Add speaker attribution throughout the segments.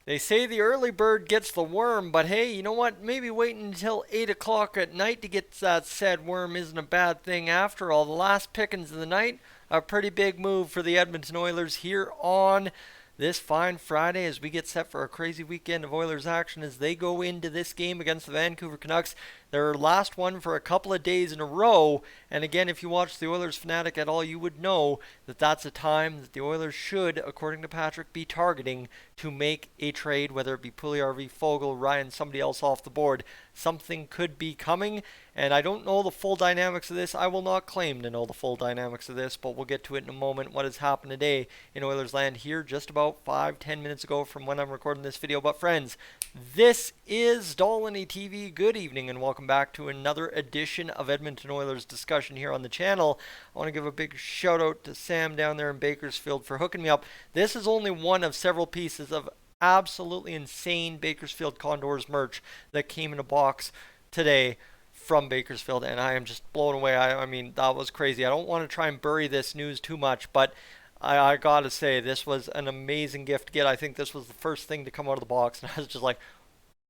Speaker 1: They say the early bird gets the worm, but hey, you know what? Maybe waiting until 8 o'clock at night to get that said worm isn't a bad thing after all. The last pickings of the night, a pretty big move for the Edmonton Oilers here on this fine Friday as we get set for a crazy weekend of Oilers action as they go into this game against the Vancouver Canucks. Their last one for a couple of days in a row. And again, if you watch the Oilers Fanatic at all, you would know that that's a time that the Oilers should, according to Patrick, be targeting to make a trade, whether it be Puljujarvi, Foegele, Ryan, somebody else off the board. Something could be coming, and I don't know the full dynamics of this. I will not claim to know the full dynamics of this, but we'll get to it in a moment. What has happened today in Oilers land here just about 5-10 minutes ago from when I'm recording this video. But friends, this is Dolynny TV. Good evening and welcome back to another edition of Edmonton Oilers discussion here on the channel. I want to give a big shout out to Sam down there in Bakersfield for hooking me up. This is only one of several pieces of absolutely insane Bakersfield Condors merch that came in a box today from Bakersfield, and I am just blown away. I mean, that was crazy. I don't want to try and bury this news too much, but I gotta say, this was an amazing gift to get. I think this was the first thing to come out of the box, and I was just like,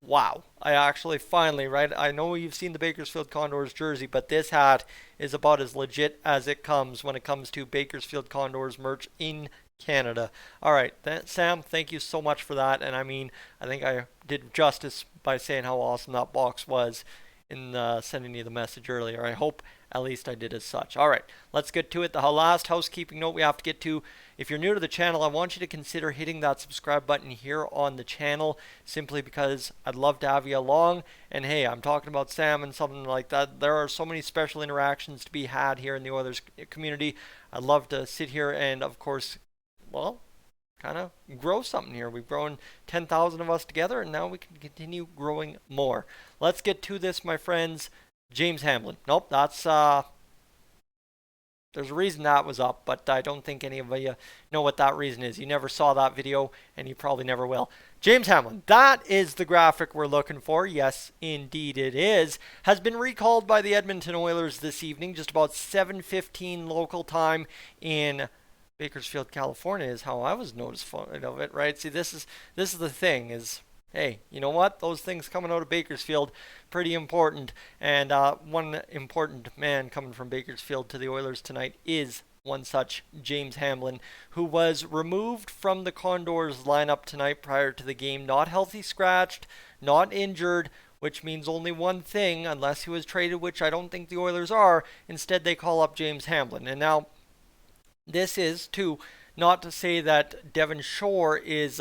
Speaker 1: wow. I actually finally, right? I know you've seen the Bakersfield Condors jersey, but this hat is about as legit as it comes when it comes to Bakersfield Condors merch in Canada. All right, Sam, thank you so much for that. And I mean, I think I did justice by saying how awesome that box was in sending you the message earlier. I hope at least I did as such. All right, let's get to it. The last housekeeping note we have to get to. If you're new to the channel, I want you to consider hitting that subscribe button here on the channel, simply because I'd love to have you along. And hey, I'm talking about Sam and something like that. There are so many special interactions to be had here in the Oilers community. I'd love to sit here and, of course, well, kind of grow something here. We've grown 10,000 of us together, and now we can continue growing more. Let's get to this, my friends. James Hamblin. Nope, that's there's a reason that was up, but I don't think any of you know what that reason is. You never saw that video, and you probably never will. James Hamblin, that is the graphic we're looking for. Yes, indeed it is. Has been recalled by the Edmonton Oilers this evening, just about 7:15 local time in Bakersfield, California, is how I was notified of it, right? See, this is the thing is, hey, you know what? Those things coming out of Bakersfield, pretty important. And one important man coming from Bakersfield to the Oilers tonight is one such, James Hamblin, who was removed from the Condors lineup tonight prior to the game. Not healthy scratched, not injured, which means only one thing, unless he was traded, which I don't think the Oilers are. Instead, they call up James Hamblin. And now, this is, too, not to say that Devon Shore is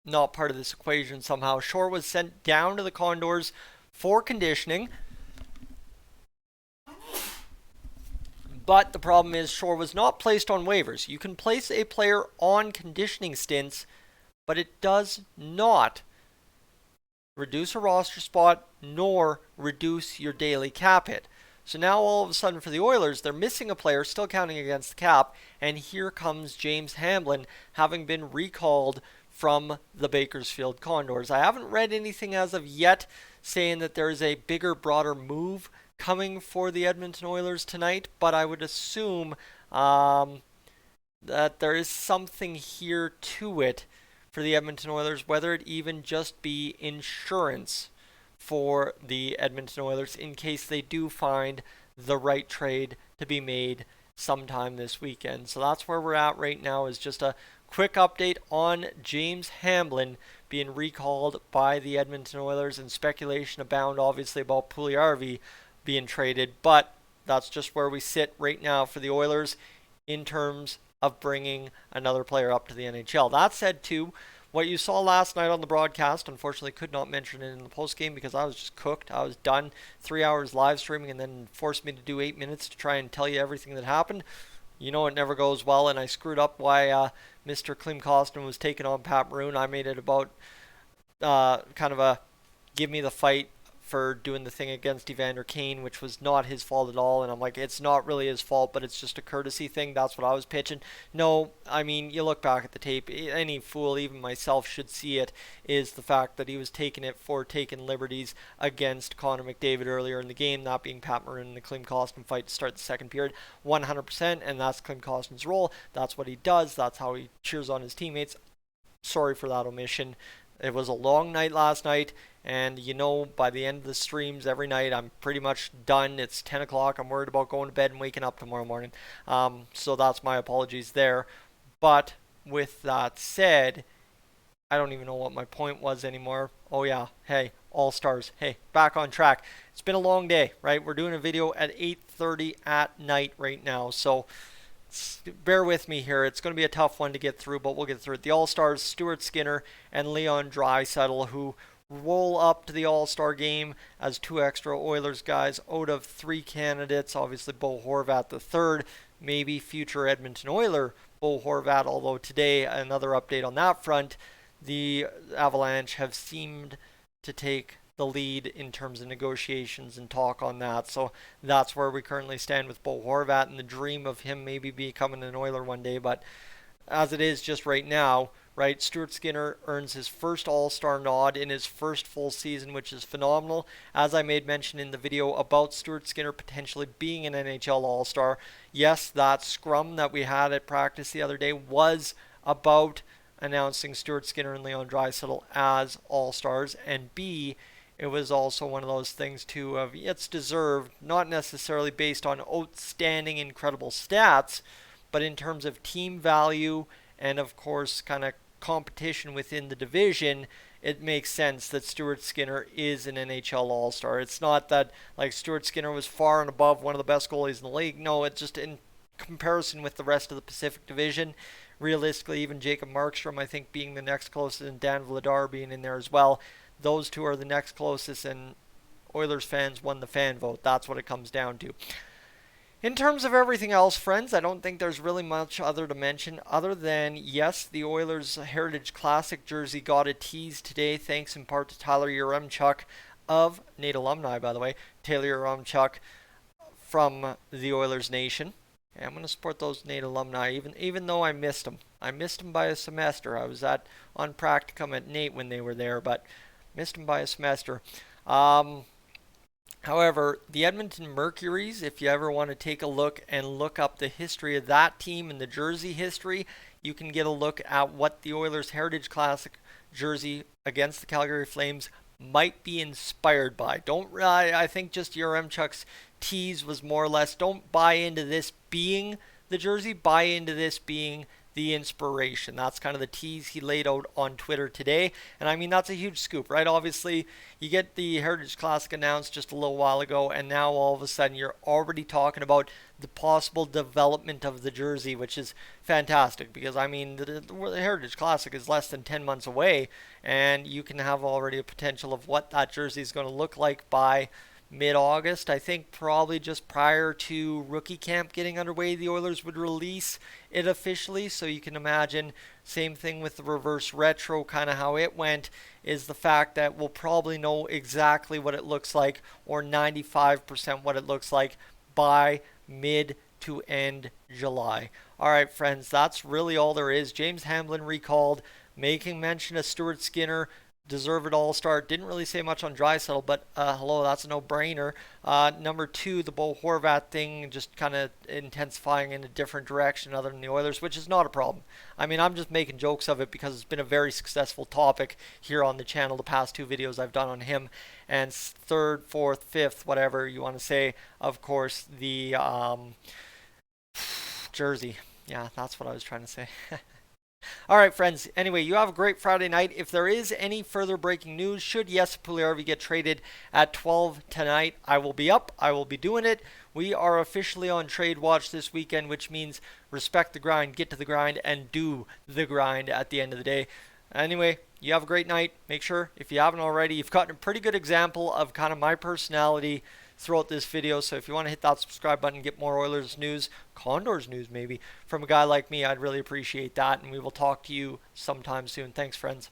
Speaker 1: not part of this equation somehow. Shore was sent down to the Condors for conditioning. But the problem is Shore was not placed on waivers. You can place a player on conditioning stints, but it does not reduce a roster spot nor reduce your daily cap hit. So now all of a sudden for the Oilers, they're missing a player, still counting against the cap, and here comes James Hamblin, having been recalled from the Bakersfield Condors. I haven't read anything as of yet saying that there is a bigger, broader move coming for the Edmonton Oilers tonight, but I would assume that there is something here to it for the Edmonton Oilers, whether it even just be insurance for the Edmonton Oilers in case they do find the right trade to be made sometime this weekend. So that's where we're at right now, is just a quick update on James Hamblin being recalled by the Edmonton Oilers, and speculation abound obviously about Puljujarvi being traded, but that's just where we sit right now for the Oilers in terms of bringing another player up to the NHL. That said, too, what you saw last night on the broadcast, unfortunately could not mention it in the postgame because I was just cooked. I was done. 3 hours live streaming and then forced me to do 8 minutes to try and tell you everything that happened. You know it never goes well, and I screwed up why Mr. Klim Kostin was taking on Pat Maroon. I made it about kind of a give me the fight for doing the thing against Evander Kane, which was not his fault at all. And I'm like, it's not really his fault, but it's just a courtesy thing. That's what I was pitching. No, I mean, you look back at the tape, any fool, even myself, should see it, is the fact that he was taking it for taking liberties against Connor McDavid earlier in the game, that being Pat Maroon in the Klim Kostin fight to start the second period. 100%, and that's Klim Kostin's role. That's what he does. That's how he cheers on his teammates. sorry for that omission. It was a long night last night, and by the end of the streams every night, I'm pretty much done. It's 10 o'clock. I'm worried about going to bed and waking up tomorrow morning. So that's my apologies there. But with that said, I don't even know what my point was anymore. Oh yeah, hey, All-Stars. Hey, back on track. It's been a long day, right? We're doing a video at 8:30 at night right now, so bear with me here. It's going to be a tough one to get through, but we'll get through it. The All-Stars, Stuart Skinner and Leon Draisaitl, who roll up to the All-Star game as 2 extra Oilers guys out of 3 candidates. Obviously, Bo Horvat the third, maybe future Edmonton Oiler Bo Horvat, although today, another update on that front, the Avalanche have seemed to take the lead in terms of negotiations and talk on that. So that's where we currently stand with Bo Horvat and the dream of him maybe becoming an Oiler one day. But as it is just right now, right, Stuart Skinner earns his first All-Star nod in his first full season, which is phenomenal. As I made mention in the video about Stuart Skinner potentially being an NHL All-Star, yes, that scrum that we had at practice the other day was about announcing Stuart Skinner and Leon Draisaitl as All-Stars, and B, it was also one of those things too of it's deserved, not necessarily based on outstanding, incredible stats, but in terms of team value and of course kind of competition within the division, it makes sense that Stuart Skinner is an NHL All-Star. It's not that like Stuart Skinner was far and above one of the best goalies in the league. No, it's just in comparison with the rest of the Pacific Division. Realistically, even Jacob Markstrom, I think, being the next closest, and Dan Vladar being in there as well. Those two are the next closest, and Oilers fans won the fan vote. That's what it comes down to. In terms of everything else, friends, I don't think there's really much other to mention other than, yes, the Oilers Heritage Classic jersey got a tease today, thanks in part to Tyler Yaremchuk of Nate alumni, by the way. Taylor Yaremchuk from the Oilers Nation. I'm going to support those Nate alumni, even though I missed them. I missed them by a semester. I was on practicum at Nate when they were there, but missed them by a semester. However, the Edmonton Mercuries, if you ever want to take a look and look up the history of that team and the jersey history, you can get a look at what the Oilers Heritage Classic jersey against the Calgary Flames might be inspired by. I think just Yaremchuk's tease was more or less, don't buy into this being the jersey, buy into this being the inspiration. That's kind of the tease he laid out on Twitter today. And I mean, that's a huge scoop, right? Obviously, you get the Heritage Classic announced just a little while ago, and now all of a sudden you're already talking about the possible development of the jersey, which is fantastic because, I mean, the Heritage Classic is less than 10 months away, and you can have already a potential of what that jersey is going to look like by mid-August. I think probably just prior to rookie camp getting underway, the Oilers would release it officially. So you can imagine, same thing with the reverse retro, kind of how it went, is the fact that we'll probably know exactly what it looks like, or 95% what it looks like by mid to end July. All right, friends, that's really all there is. James Hamblin recalled, making mention of Stuart Skinner, deserved All-Star. Didn't really say much on Draisaitl, but hello, that's a no-brainer. Number 2, the Bo Horvat thing, just kind of intensifying in a different direction other than the Oilers, which is not a problem. I mean, I'm just making jokes of it because it's been a very successful topic here on the channel, the past 2 videos I've done on him. And 3rd, 4th, 5th, whatever you want to say, of course, the jersey. Yeah, that's what I was trying to say. All right, friends. Anyway, you have a great Friday night. If there is any further breaking news, should Jesse Puljujarvi get traded at 12 tonight, I will be up. I will be doing it. We are officially on trade watch this weekend, which means respect the grind, get to the grind, and do the grind at the end of the day. Anyway, you have a great night. Make sure, if you haven't already, you've gotten a pretty good example of kind of my personality throughout this video. So if you want to hit that subscribe button, get more Oilers news, Condors news maybe, from a guy like me, I'd really appreciate that. And we will talk to you sometime soon. Thanks, friends.